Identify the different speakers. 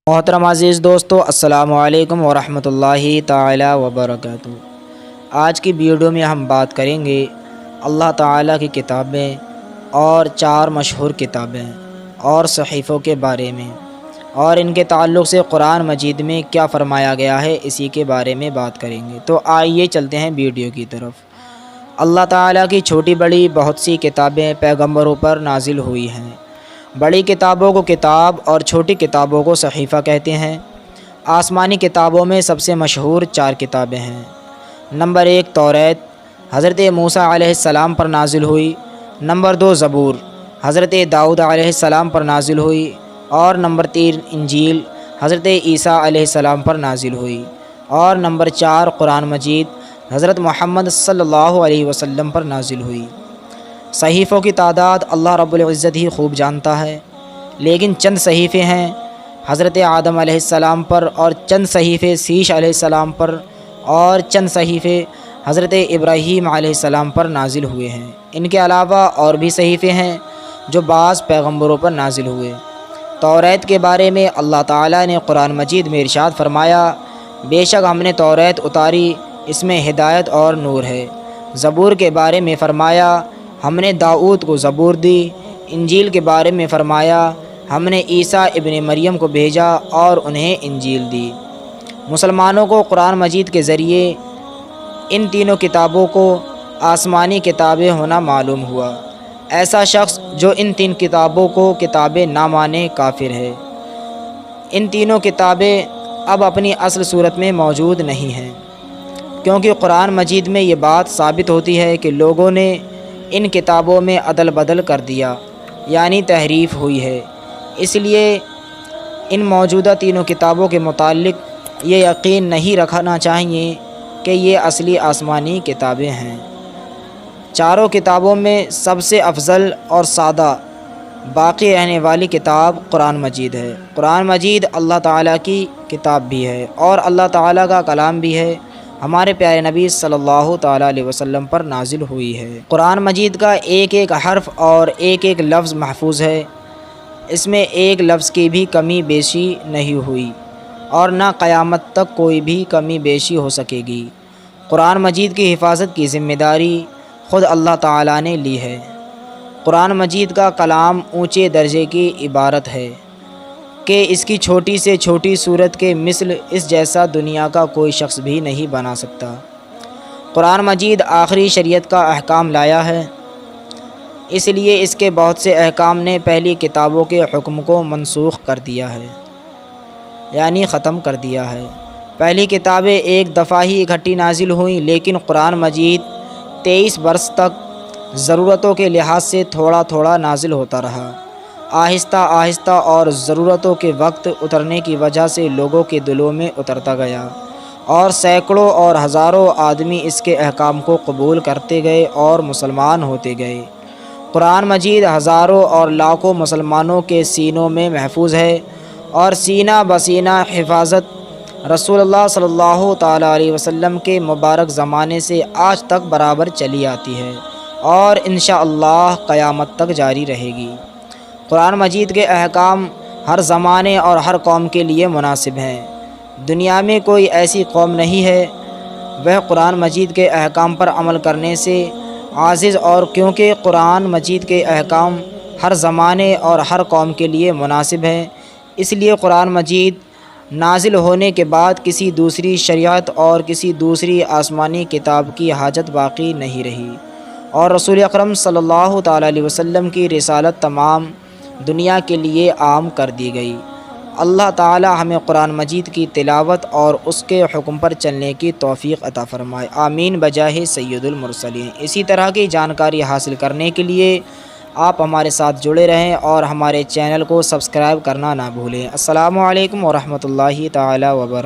Speaker 1: محترم عزیز دوستو، السلام علیکم ورحمۃ اللہ تعالی وبرکاتہ۔ آج کی ویڈیو میں ہم بات کریں گے اللہ تعالیٰ کی کتابیں اور 4 مشہور کتابیں اور صحیفوں کے بارے میں، اور ان کے تعلق سے قرآن مجید میں کیا فرمایا گیا ہے، اسی کے بارے میں بات کریں گے۔ تو آئیے چلتے ہیں ویڈیو کی طرف۔ اللہ تعالیٰ کی چھوٹی بڑی بہت سی کتابیں پیغمبروں پر نازل ہوئی ہیں۔ بڑی کتابوں کو کتاب اور چھوٹی کتابوں کو صحیفہ کہتے ہیں۔ آسمانی کتابوں میں سب سے مشہور 4 کتابیں ہیں۔ نمبر 1 توریت، حضرت موسیٰ علیہ السلام پر نازل ہوئی۔ نمبر 2 زبور، حضرت داؤد علیہ السلام پر نازل ہوئی۔ اور نمبر 3 انجیل، حضرت عیسیٰ علیہ السلام پر نازل ہوئی۔ اور نمبر 4 قرآن مجید، حضرت محمد صلی اللہ علیہ وسلم پر نازل ہوئی۔ صحیفوں کی تعداد اللہ رب العزت ہی خوب جانتا ہے، لیکن چند صحیفے ہیں حضرت آدم علیہ السلام پر، اور چند صحیفے شیش علیہ السلام پر، اور چند صحیفے حضرت ابراہیم علیہ السلام پر نازل ہوئے ہیں۔ ان کے علاوہ اور بھی صحیفے ہیں جو بعض پیغمبروں پر نازل ہوئے۔ توریت کے بارے میں اللہ تعالیٰ نے قرآن مجید میں ارشاد فرمایا، بے شک ہم نے توریت اتاری، اس میں ہدایت اور نور ہے۔ زبور کے بارے میں فرمایا، ہم نے داؤد کو زبور دی۔ انجیل کے بارے میں فرمایا، ہم نے عیسیٰ ابن مریم کو بھیجا اور انہیں انجیل دی۔ مسلمانوں کو قرآن مجید کے ذریعے ان تینوں کتابوں کو آسمانی کتابیں ہونا معلوم ہوا۔ ایسا شخص جو ان 3 کتابوں کو کتابیں نہ مانے کافر ہے۔ ان تینوں کتابیں اب اپنی اصل صورت میں موجود نہیں ہیں، کیونکہ قرآن مجید میں یہ بات ثابت ہوتی ہے کہ لوگوں نے ان کتابوں میں عدل بدل کر دیا، یعنی تحریف ہوئی ہے۔ اس لیے ان موجودہ تینوں کتابوں کے متعلق یہ یقین نہیں رکھنا چاہیے کہ یہ اصلی آسمانی کتابیں ہیں۔ چاروں کتابوں میں سب سے افضل اور سادہ باقی رہنے والی کتاب قرآن مجید ہے۔ قرآن مجید اللہ تعالیٰ کی کتاب بھی ہے اور اللہ تعالیٰ کا کلام بھی ہے، ہمارے پیارے نبی صلی اللہ تعالیٰ علیہ وسلم پر نازل ہوئی ہے۔ قرآن مجید کا ایک ایک حرف اور ایک ایک لفظ محفوظ ہے، اس میں ایک لفظ کی بھی کمی بیشی نہیں ہوئی، اور نہ قیامت تک کوئی بھی کمی بیشی ہو سکے گی۔ قرآن مجید کی حفاظت کی ذمہ داری خود اللہ تعالیٰ نے لی ہے۔ قرآن مجید کا کلام اونچے درجے کی عبارت ہے کہ اس کی چھوٹی سے چھوٹی صورت کے مثل اس جیسا دنیا کا کوئی شخص بھی نہیں بنا سکتا۔ قرآن مجید آخری شریعت کا احکام لایا ہے، اس لیے اس کے بہت سے احکام نے پہلی کتابوں کے حکم کو منسوخ کر دیا ہے، یعنی ختم کر دیا ہے۔ پہلی کتابیں ایک دفعہ ہی اکٹھی نازل ہوئیں، لیکن قرآن مجید 23 برس تک ضرورتوں کے لحاظ سے تھوڑا تھوڑا نازل ہوتا رہا۔ آہستہ آہستہ اور ضرورتوں کے وقت اترنے کی وجہ سے لوگوں کے دلوں میں اترتا گیا، اور سینکڑوں اور ہزاروں آدمی اس کے احکام کو قبول کرتے گئے اور مسلمان ہوتے گئے۔ قرآن مجید ہزاروں اور لاکھوں مسلمانوں کے سینوں میں محفوظ ہے، اور سینہ بسینہ حفاظت رسول اللہ صلی اللہ تعالیٰ علیہ وسلم کے مبارک زمانے سے آج تک برابر چلی آتی ہے، اور انشاءاللہ قیامت تک جاری رہے گی۔ قرآن مجید کے احکام ہر زمانے اور ہر قوم کے لیے مناسب ہیں۔ دنیا میں کوئی ایسی قوم نہیں ہے وہ قرآن مجید کے احکام پر عمل کرنے سے عاجز، اور کیونکہ قرآن مجید کے احکام ہر زمانے اور ہر قوم کے لیے مناسب ہیں، اس لیے قرآن مجید نازل ہونے کے بعد کسی دوسری شریعت اور کسی دوسری آسمانی کتاب کی حاجت باقی نہیں رہی، اور رسول اکرم صلی اللہ تعالیٰ علیہ وسلم کی رسالت تمام دنیا کے لیے عام کر دی گئی۔ اللہ تعالی ہمیں قرآن مجید کی تلاوت اور اس کے حکم پر چلنے کی توفیق عطا فرمائے، آمین بجاہ سید المرسلین۔ اسی طرح کی جانکاری حاصل کرنے کے لیے آپ ہمارے ساتھ جڑے رہیں اور ہمارے چینل کو سبسکرائب کرنا نہ بھولیں۔ السلام علیکم ورحمۃ اللہ تعالی وبرکاتہ۔